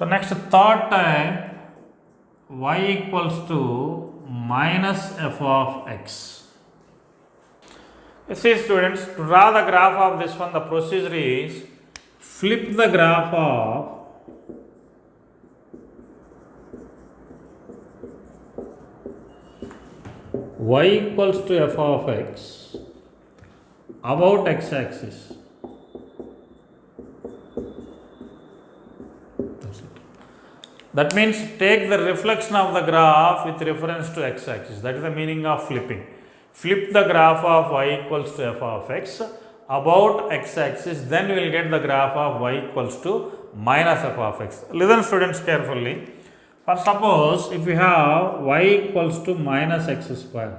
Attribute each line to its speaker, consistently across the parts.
Speaker 1: So next third time y equals to minus f of x. You see students, to draw the graph of this one, the procedure is flip the graph of y equals to f of x about x axis. That means take the reflection of the graph with reference to x axis. That is the meaning of flipping. Flip the graph of y equals to f of x about x axis, then we will get the graph of y equals to minus f of x. Listen students carefully. For suppose if we have y equals to minus x square.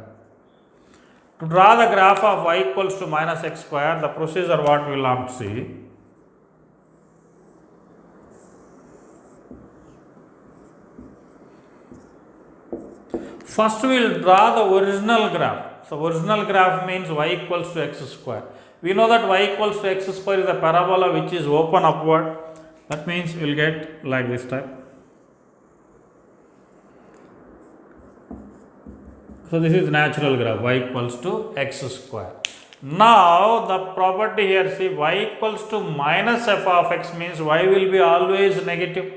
Speaker 1: To draw the graph of y equals to minus x square, the procedure what we will have to see. First we will draw the original graph. So original graph means y equals to x square. We know that y equals to x square is a parabola which is open upward. That means we will get like this type. So this is natural graph y equals to x square. Now the property here, see, y equals to minus f of x means y will be always negative.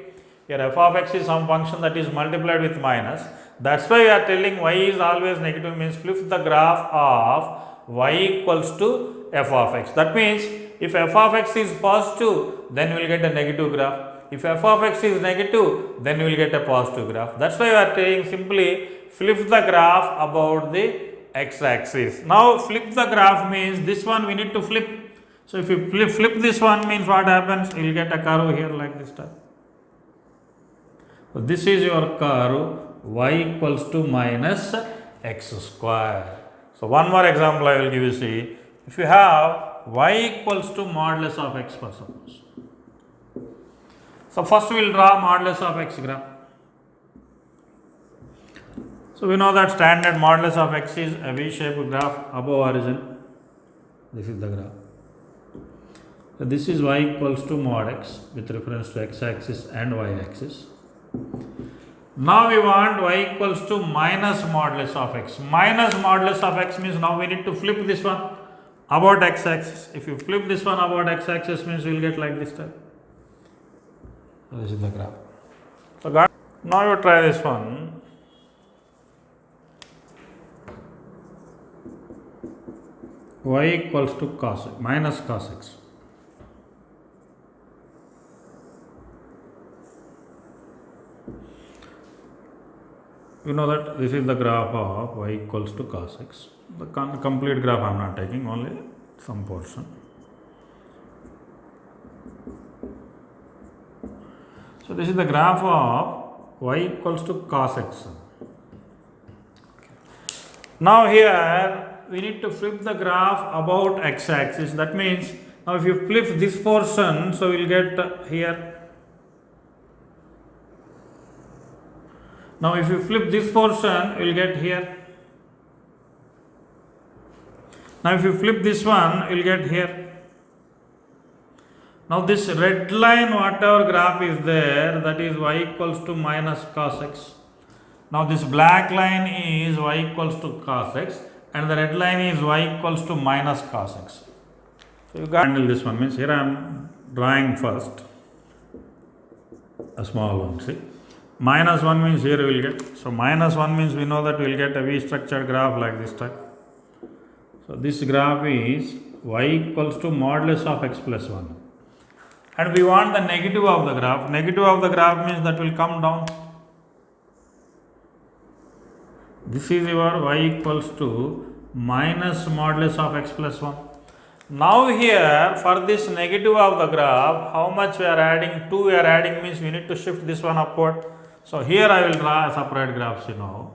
Speaker 1: Here f of x is some function that is multiplied with minus. That's why we are telling y is always negative, means flip the graph of y equals to f of x. That means if f of x is positive, then we will get a negative graph. If f of x is negative, then we will get a positive graph. That's why we are saying simply flip the graph about the x axis. Now flip the graph means this one we need to flip. So if you flip this one means what happens? You will get a curve here like this type. So this is your curve y equals to minus x square. So one more example I will give you. See, if you have y equals to modulus of x for suppose. So first we will draw modulus of x graph. So we know that standard modulus of x is a V-shaped graph above origin. This is the graph. So this is y equals to mod x with reference to x axis and y axis. Now we want y equals to minus modulus of x. Minus modulus of x means now we need to flip this one about x axis. If you flip this one about x axis means we will get like this type. So this is the graph. So now you try this one. Y equals to cos x, minus cos x. You know that this is the graph of y equals to cos x. The complete graph I am not taking, only some portion. So this is the graph of y equals to cos x. Now here we need to flip the graph about x axis. That means now if you flip this portion, so we will get here. Now if you flip this portion, we will get here. Now if you flip this one, you will get here. Now this red line, whatever graph is there, that is y equals to minus cos x. Now this black line is y equals to cos x and the red line is y equals to minus cos x. So you got to handle this one, means here I am drawing first a small one, see. Minus 1 means here we will get. So minus 1 means we know that we will get a V structured graph like this type. So this graph is y equals to modulus of x plus 1. And we want the negative of the graph. Negative of the graph means that will come down. This is your y equals to minus modulus of x plus 1. Now here for this negative of the graph, how much we are adding? 2 we are adding means we need to shift this one upward. So here I will draw a separate graph, you know.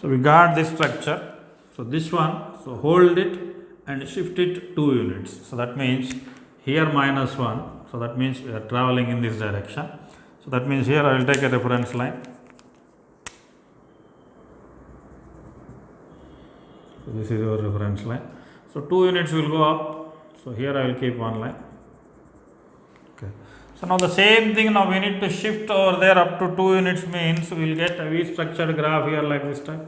Speaker 1: So we got this structure. So this one, so hold it and shift it 2 units. So that means here minus 1. So that means we are traveling in this direction. So that means here I will take a reference line. So this is your reference line. So 2 units will go up. So here I will keep one line. Okay. So now the same thing, now we need to shift over there up to 2 units, means we will get a V structured graph here like this type.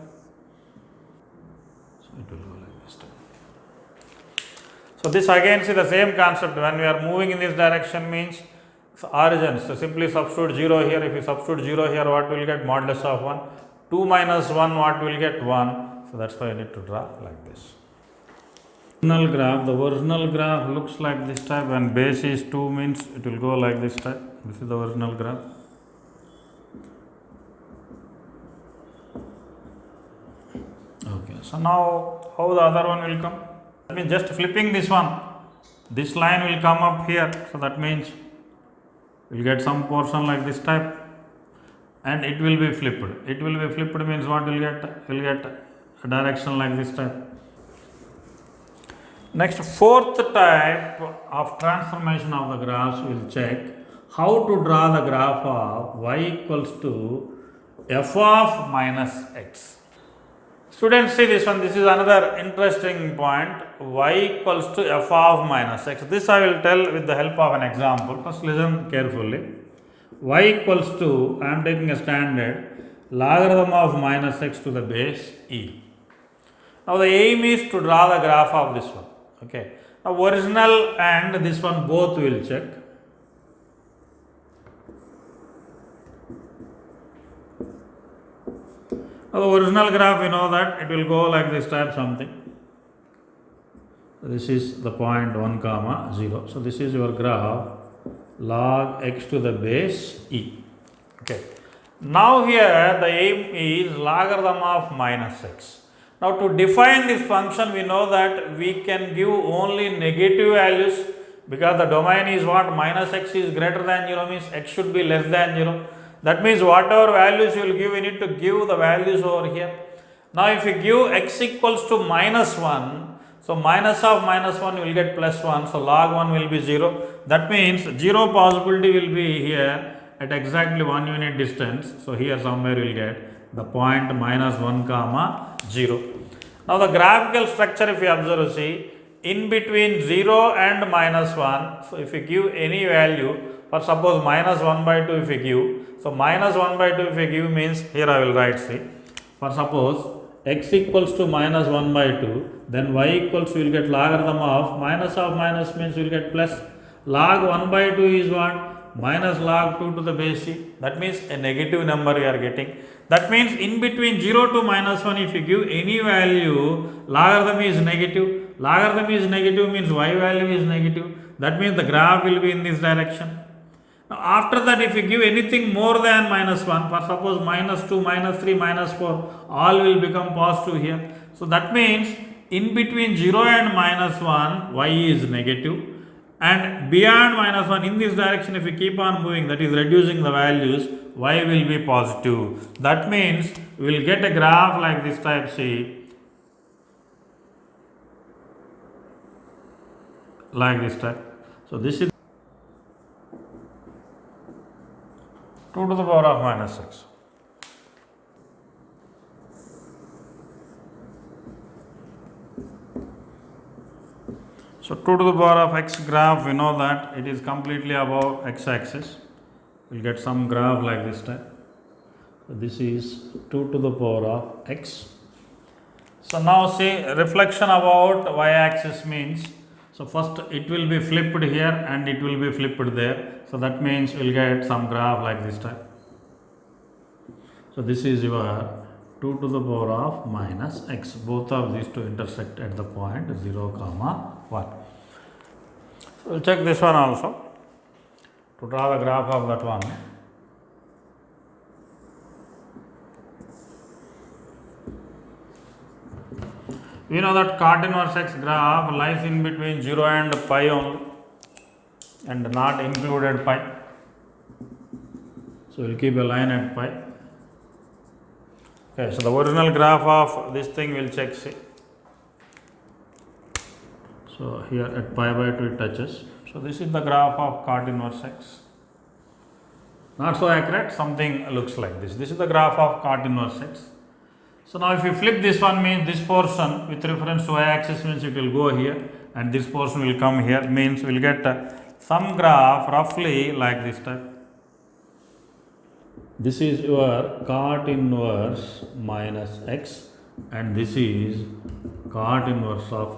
Speaker 1: So it will go like this type. So this again, see the same concept, when we are moving in this direction means origins. So simply substitute 0 here. If you substitute 0 here, what will get? Modulus of 1. 2 minus 1, what will get? 1. So that's why you need to draw like this. The original graph looks like this type. When base is 2 means it will go like this type. This is the original graph. Okay, so now how the other one will come? That means just flipping this one, this line will come up here. So that means we will get some portion like this type and it will be flipped. It will be flipped means what will get? Will get a direction like this type. Next, fourth type of transformation of the graphs, we will check how to draw the graph of y equals to f of minus x. Students, see this one, this is another interesting point, y equals to f of minus x. This I will tell with the help of an example. First listen carefully. Y equals to, I am taking a standard, logarithm of minus x to the base e. Now the aim is to draw the graph of this one. Okay. Now original and this one both we will check. Now the original graph, we know that it will go like this type something. This is the point 1 comma 0. So this is your graph log x to the base e. Okay. Now here the aim is logarithm of minus x. Now to define this function, we know that we can give only negative values because the domain is what? Minus x is greater than 0 means x should be less than 0. That means whatever values you will give, we need to give the values over here. Now if you give x equals to minus 1, so minus of minus 1 will get plus 1, so log 1 will be 0. That means 0 possibility will be here at exactly 1 unit distance. So here somewhere we will get the point minus 1 comma 0. Now the graphical structure, if you observe, see, in between 0 and minus 1, so if you give any value, for suppose minus 1 by 2 if you give, so minus 1 by 2 if you give means, here I will write, see, for suppose x equals to minus 1 by 2, then y equals, we will get logarithm of minus means we will get plus, log 1 by 2 is what? Minus log 2 to the base c, that means a negative number we are getting. That means in between 0 to minus 1, if you give any value, logarithm is negative. Logarithm is negative means y value is negative. That means the graph will be in this direction. Now after that, if you give anything more than minus 1, for suppose minus 2, minus 3, minus 4, all will become positive here. So that means in between 0 and minus 1, y is negative. And beyond minus 1, in this direction, if we keep on moving, that is reducing the values, y will be positive. That means we will get a graph like this type, see, like this type. So this is 2 to the power of minus 6. So 2 to the power of x graph, we know that it is completely above x axis. We will get some graph like this type. So this is 2 to the power of x. So now see, reflection about y axis means, so first it will be flipped here and it will be flipped there. So that means we will get some graph like this type. So this is your 2 to the power of minus x. Both of these two intersect at the point 0 comma 1. So we'll check this one also to draw the graph of that one. We know that cot inverse x graph lies in between 0 and pi only and not included pi. So we'll keep a line at pi. Okay, so the original graph of this thing we'll check, see. So here at pi by 2 it touches. So this is the graph of cot inverse x. Not so accurate, something looks like this. This is the graph of cot inverse x. So now if you flip this one, means this portion with reference to y axis means it will go here and this portion will come here, means we will get some graph roughly like this type. This is your cot inverse minus x and this is cot inverse of